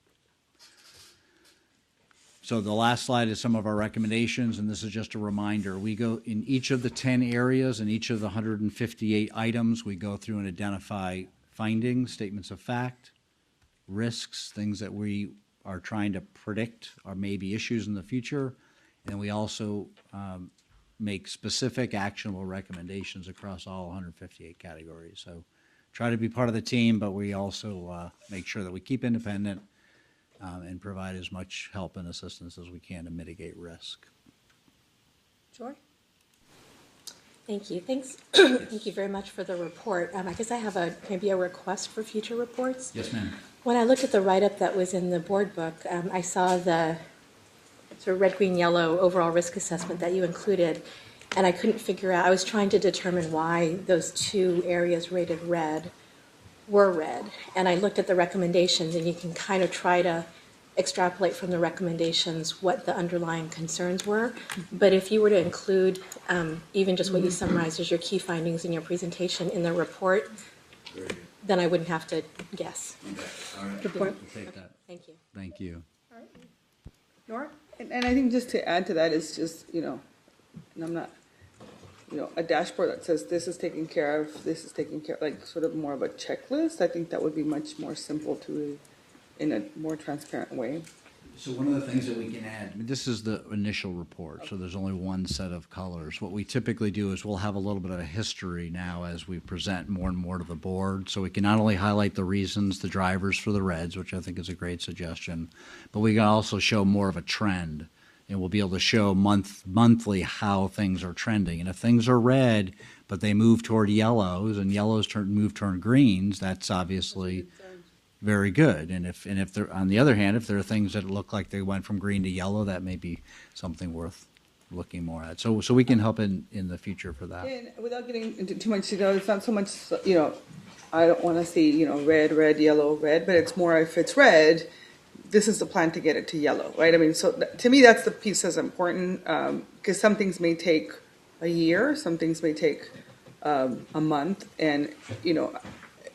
So the last slide is some of our recommendations, and this is just a reminder. We go in each of the 10 areas and each of the 158 items, we go through and identify findings, statements of fact, risks, things that we are trying to predict are maybe issues in the future, and we also make specific actionable recommendations across all 158 categories. So try to be part of the team, but we also make sure that we keep independent and provide as much help and assistance as we can to mitigate risk. Joy? Thank you. Thanks. Thank you very much for the report. I guess I have maybe a request for future reports. Yes, ma'am. When I looked at the write-up that was in the board book, I saw the sort of red, green, yellow overall risk assessment that you included, and I couldn't figure out. I was trying to determine why those two areas rated red were red, and I looked at the recommendations, and you can kind of try to extrapolate from the recommendations what the underlying concerns were. But if you were to include even just what you summarized as your key findings in your presentation in the report, then I wouldn't have to guess. Good point. We'll take that. Thank you. Thank you. Nora? And I think just to add to that is just, and I'm not, a dashboard that says this is taken care of, this is taken care of, like sort of more of a checklist. I think that would be much more simple to, in a more transparent way. So one of the things that we can add, this is the initial report, so there's only one set of colors. What we typically do is we'll have a little bit of a history now as we present more and more to the board, so we can not only highlight the reasons, the drivers for the reds, which I think is a great suggestion, but we can also show more of a trend, and we'll be able to show monthly how things are trending. And if things are red, but they move toward yellows, and yellows move toward greens, that's obviously very good. And if they're, on the other hand, if there are things that look like they went from green to yellow, that may be something worth looking more at. So we can help in the future for that. And without getting into too much, it's not so much, I don't want to see, red, red, yellow, red, but it's more if it's red, this is the plan to get it to yellow, right? I mean, so to me, that's the piece that's important, because some things may take a year, some things may take a month, and,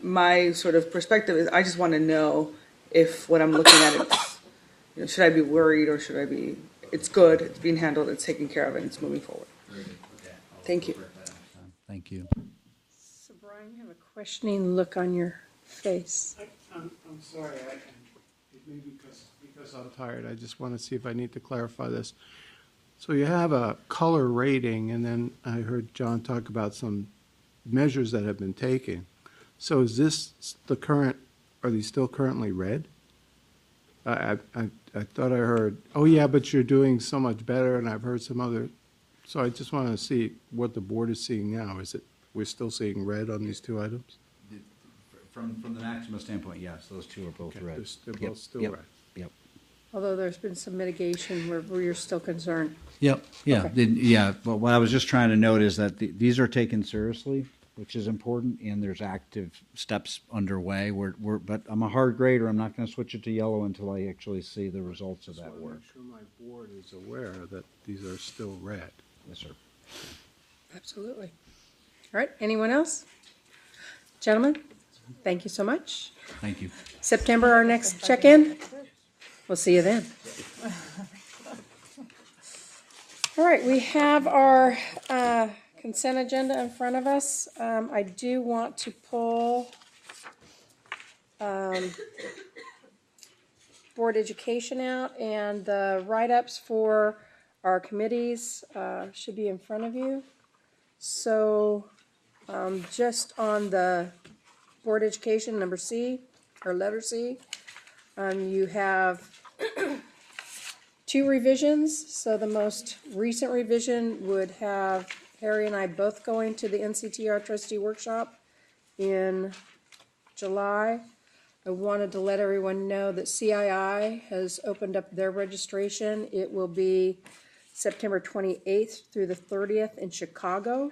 my sort of perspective is I just want to know if what I'm looking at is, should I be worried or should I be, it's good, it's being handled, it's taken care of, and it's moving forward. Thank you. Thank you. So Brian, you have a questioning look on your face. I'm sorry, it may be because I'm tired. I just want to see if I need to clarify this. So you have a color rating, and then I heard John talk about some measures that have been taken. So is this the current, are these still currently red? I thought I heard, oh yeah, but you're doing so much better, and I've heard some other, so I just want to see what the board is seeing now. Is it, we're still seeing red on these two items? From the Maxima standpoint, yes, those two are both Okay, red. they're both still red. Yep. Although there's been some mitigation where you're still concerned. Yep. Yeah. Okay. Yeah. But what I was just trying to note is that these are taken seriously, which is important, and there's active steps underway. But I'm a hard grader. I'm not going to switch it to yellow until I actually see the results of that work. Make sure my board is aware that these are still red. Yes, sir. Absolutely. All right, anyone else? Gentlemen, thank you so much. Thank you. September, our next check-in. We'll see you then. All right, we have our consent agenda in front of us. I do want to pull board education out, and the write-ups for our committees should be in front of you. So just on the board education, number C, or letter C, you have 2 revisions. So the most recent revision would have Harry and I both going to the NCTR trustee workshop in July. I wanted to let everyone know that CII has opened up their registration. It will be September 28th through the 30th in Chicago.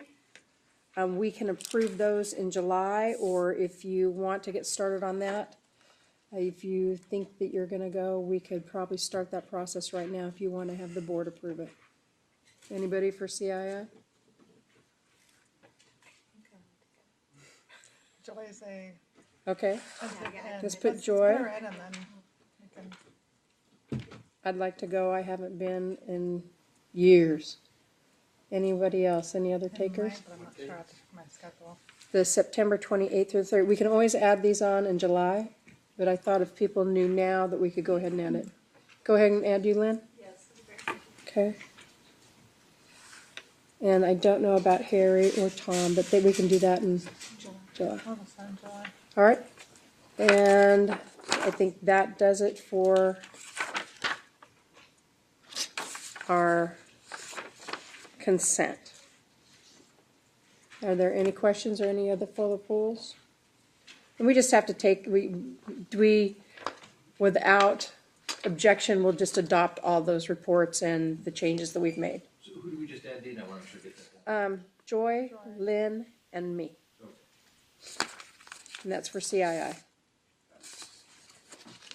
We can approve those in July, or if you want to get started on that, if you think that you're going to go, we could probably start that process right now if you want to have the board approve it. Anybody for CII? Joy is a. Okay. And Let's put let's Joy. put her in and then we can. I'd like to go. I haven't been in years. Anybody else? Any other takers? But I'm not sure of my schedule. The September 28th through 30th. We can always add these on in July, but I thought if people knew now that we could go ahead and add it. Go ahead and add you, Lynn? Yes. Okay. And I don't know about Harry or Tom, but we can do that in July. I'll just sign July. All right. And I think that does it for our consent. Are there any questions or any other further polls? And we just have to take, without objection, we'll just adopt all those reports and the changes that we've made. So who do we just add in? I want to get that. Joy, Lynn, and me. And that's for CII.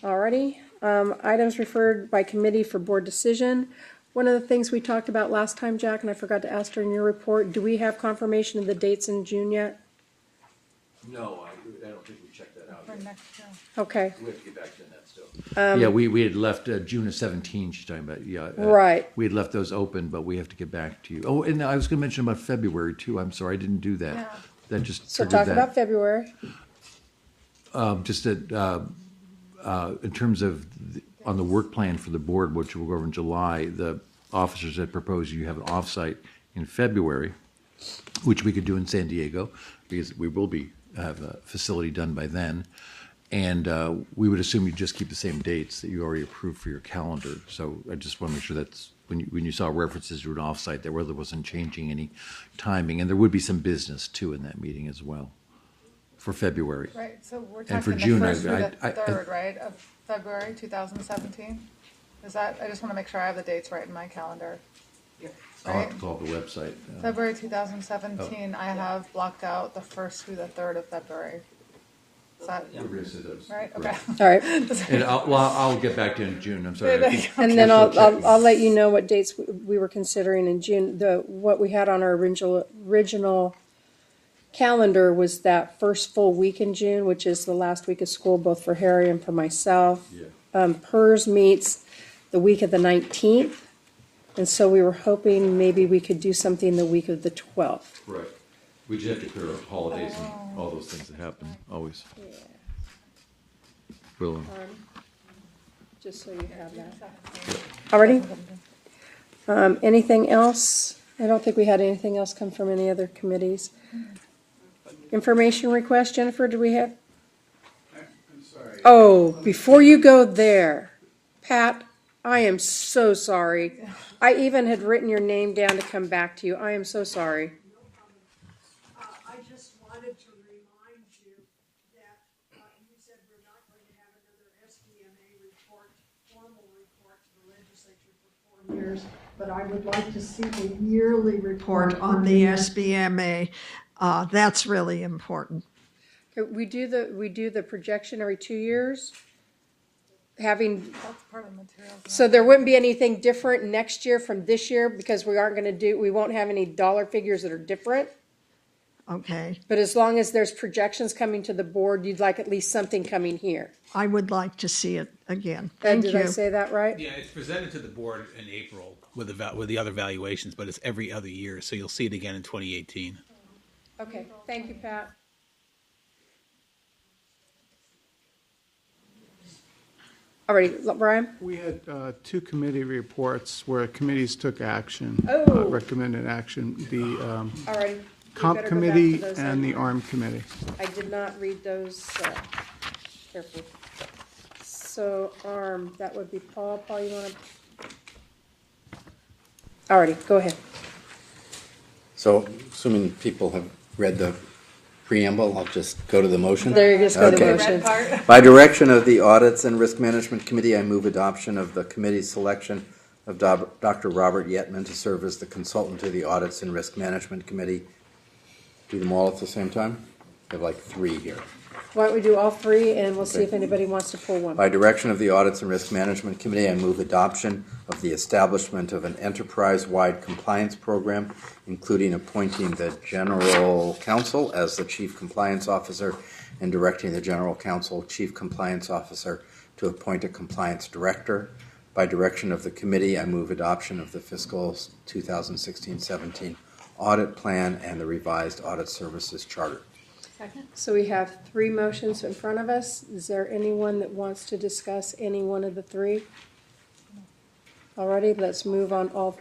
Alrighty, items referred by committee for board decision. One of the things we talked about last time, Jack, and I forgot to ask during your report, do we have confirmation of the dates in June yet? No, I don't think we checked that out For yet. next year. Okay, We have to get back to that still. Yeah, we had left June of 17, she's talking about, yeah. Right. We had left those open, but we have to get back to you. Oh, and I was going to mention about February too. I'm sorry, I didn't do that. Yeah. That just so triggered talk that. about February. Just that, in terms of, on the work plan for the board, which will go over in July, the officers had proposed you have an offsite in February, which we could do in San Diego, because we will have a facility done by then. And we would assume you just keep the same dates that you already approved for your calendar. So I just want to make sure that's, when you saw references to an offsite, there really wasn't changing any timing. And there would be some business too in that meeting as well for February. Right, so we're And for talking June, the first through the I- third, right, of February 2017? Is that, I just want to make sure I have the dates right in my calendar. I'll have Right? to call up the website. February 2017, I have blocked out the 1st through the 3rd of February. Is that right? Okay. All right. And I'll get back to you in June, I'm sorry. I think And we're then still checking. I'll let you know what dates we were considering in June. What we had on our original calendar was that first full week in June, which is the last week of school, both for Harry and for myself. Yeah. PERS meets the week of the 19th, and so we were hoping maybe we could do something the week of the 12th. Right. We just have to clear up holidays and all those things that happen, always. Will. Just so you have that. Already? Anything else? I don't think we had anything else come from any other committees. Information request, Jennifer, do we have? I'm sorry. Oh, before you go there, Pat, I am so sorry. I even had written your name down to come back to you. I am so sorry. I just wanted to remind you that you said we're not going to have another SBMA report, formal report to the legislature for 4 years, but I would like to see a yearly report on the SBMA. That's really important. We do the projection every 2 years. having, That's part of the materials. so there wouldn't be anything different next year from this year because we won't have any dollar figures that are different. Okay, But as long as there's projections coming to the board, you'd like at least something coming here. I would like to see it again. Ed, Thank did I you. say that right? Yeah, it's presented to the board in April with the other valuations, but it's every other year, so you'll see it again in 2018. Okay, thank you, Pat. Alrighty, Brian? We had two committee reports where committees took action, Oh. recommended action. The Alrighty. we Comp better go back to Committee those and then. the ARM Committee. I did not read those carefully. So, that would be Paul. Paul, you want to? Alrighty, go ahead. So, assuming people have read the preamble, I'll just go to the motion. There you just go to the Okay. motion. By direction of the Audits and Risk Management Committee, I move adoption of the committee's selection of Dr. Robert Yetman to serve as the consultant to the Audits and Risk Management Committee. Do them all at the same time? I have like 3 here. Why don't we do all three and we'll see Okay. if anybody wants to pull one. By direction of the Audits and Risk Management Committee, I move adoption of the establishment of an enterprise-wide compliance program, including appointing the General Counsel as the Chief Compliance Officer and directing the General Counsel, Chief Compliance Officer to appoint a Compliance Director. By direction of the committee, I move adoption of the fiscal 2016-17 audit plan and the revised audit services charter. Second. So we have 3 motions in front of us. Is there anyone that wants to discuss any one of the 3? Alrighty, let's move on all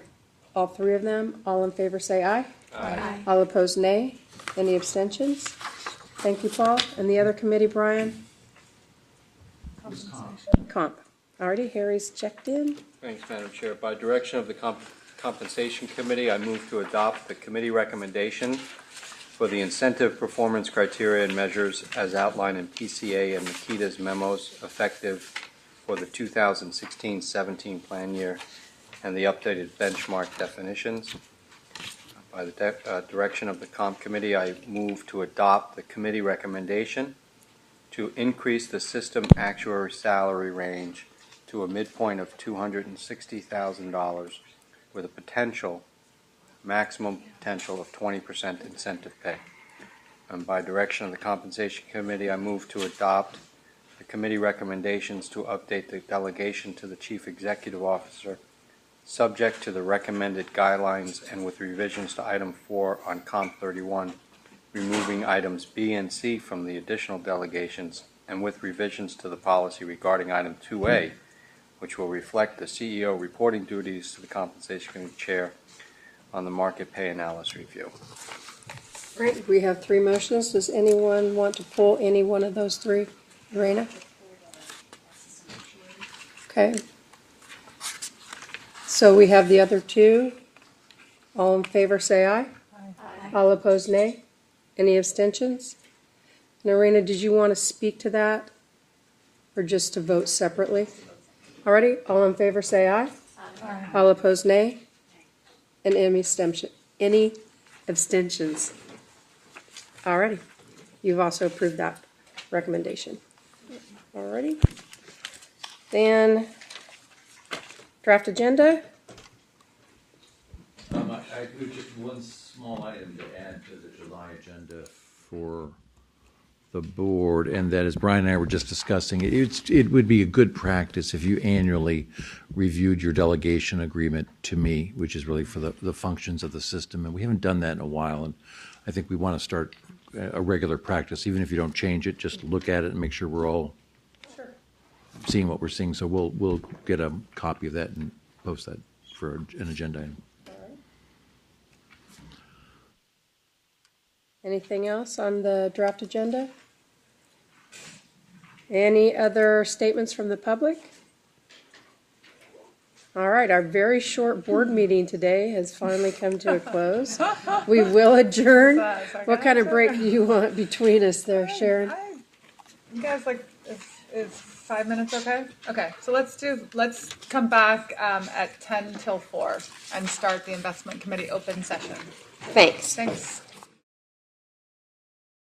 3 of them. All in favor say aye. Aye. All opposed nay. Any abstentions? Thank you, Paul. And the other committee, Brian? Comp. Alrighty, Harry's checked in. Thanks, Madam Chair. By direction of the Compensation Committee, I move to adopt the committee recommendation for the incentive performance criteria and measures as outlined in PCA and Makita's memos effective for the 2016-17 plan year and the updated benchmark definitions. By the direction of the Comp Committee, I move to adopt the committee recommendation to increase the system actuary salary range to a midpoint of $260,000 with a maximum potential of 20% incentive pay. And by direction of the Compensation Committee, I move to adopt the committee recommendations to update the delegation to the Chief Executive Officer, subject to the recommended guidelines and with revisions to Item 4 on Comp 31, removing items B and C from the additional delegations, and with revisions to the policy regarding Item 2A, which will reflect the CEO reporting duties to the Compensation Committee Chair on the market pay analysis review. Great, we have 3 motions. Does anyone want to pull any one of those 3? Lorena? Okay. So we have the other 2. All in favor say aye. Aye. All opposed nay. Any abstentions? Lorena, did you want to speak to that? Or just to vote separately? Alrighty, all in favor say aye. Aye. All opposed nay. And any abstentions? Alrighty, you've also approved that recommendation. Alrighty. Then, draft agenda. I do just one small item to add to the July agenda for the board, and that is Brian and I were just discussing, it would be a good practice if you annually reviewed your delegation agreement to me, which is really for the functions of the system, and we haven't done that in a while, and I think we want to start a regular practice, even if you don't change it, just look at it and make sure we're all seeing what we're seeing, so we'll get a copy of that and post that for an agenda item. Anything else on the draft agenda? Any other statements from the public? All right, our very short board meeting today has finally come to a close. We will adjourn. What kind of break do you want between us there, Sharon? You guys is 5 minutes okay? Okay, so let's come back at 10 till 4 and start the investment committee open session. Thanks. Thanks.